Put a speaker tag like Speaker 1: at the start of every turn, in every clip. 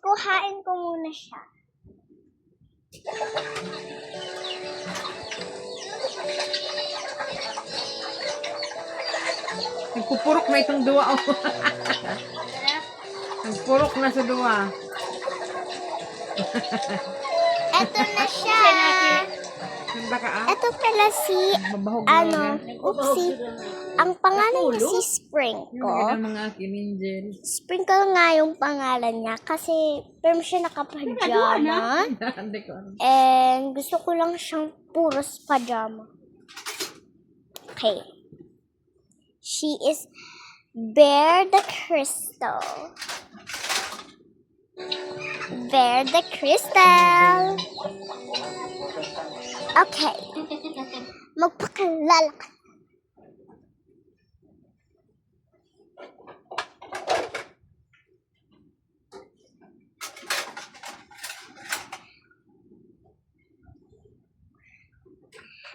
Speaker 1: kuhain ko muna siya.
Speaker 2: Nagpupurok na itong duwa. Oh. Nagpurok na sa duwa.
Speaker 1: Eto na siya.
Speaker 2: Ganda ka ah.
Speaker 1: Eto pala si,
Speaker 2: Babahog na.
Speaker 1: oopsie. Ang pangalan niya si Sprinkle.
Speaker 2: Yung mga kiningel.
Speaker 1: Sprinkle nga yung pangalan niya kasi pero siya nakapajama.
Speaker 2: Hindi ko alam.
Speaker 1: And gusto ko lang siyang puros pajama. Okay. She is Bear the Crystal. Bear the Crystal. Okay. Magpakilala ka.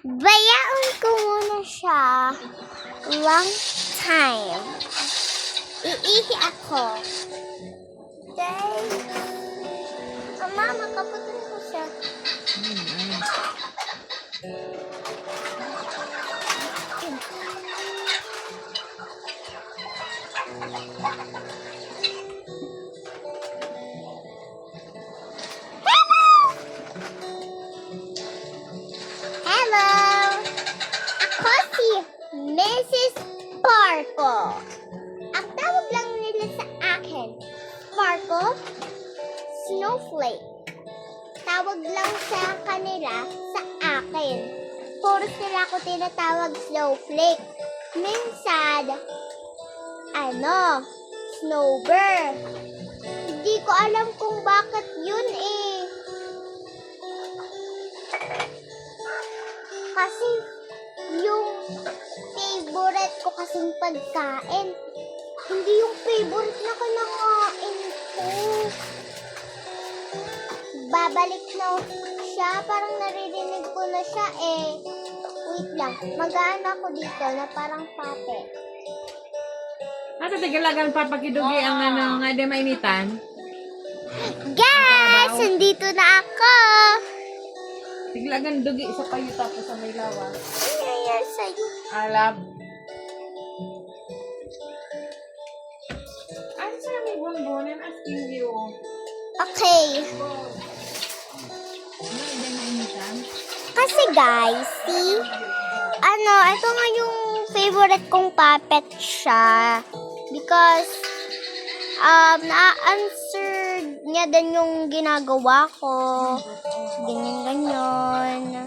Speaker 1: Bayaan ko muna siya long time. Iihi ako. Okay. Mama, kaputin ko siya. Hello! Ako si Mrs. Sparkle. Ang tawag lang nila sa akin, Sparkle, Snowflake. Tawag lang sa kanila sa akin. Puro sila ako tinatawag Snowflake. Minsan, Snowbird. Hindi ko alam kung bakit yun eh. Kasi yung favorite ko kasing pagkain, hindi yung favorite na kinakain ko. Babalik na siya, parang naririnig ko na siya eh. Wait lang, mag-aano ako dito na parang pate.
Speaker 2: Ano tigalagan papakidugi ang nga di mainitan?
Speaker 1: Guys, nandito na ako.
Speaker 2: Tiglagan dugi sa payo tapos sa may lawa.
Speaker 1: Ano nangyayari sa'yo?
Speaker 2: Alab. Ano sa may bonbon? I'm asking you.
Speaker 1: Okay.
Speaker 2: Ano di mainitan?
Speaker 1: Kasi guys, see? Ito nga yung favorite kong puppet siya. Because, na-answer niya din yung ginagawa ko. Ganyan.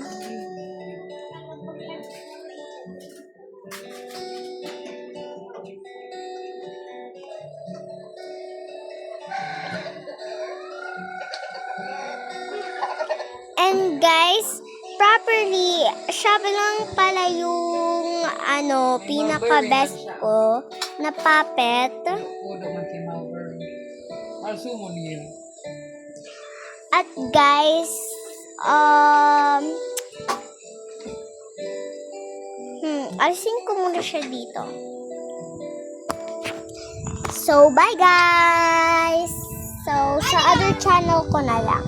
Speaker 1: And guys, properly, siya lang pala yung pinaka-best ko na puppet.
Speaker 2: Udo man si Malvern. Asumo niya.
Speaker 1: At guys, alisin ko muna siya dito. So, bye guys! So, sa other channel ko na lang.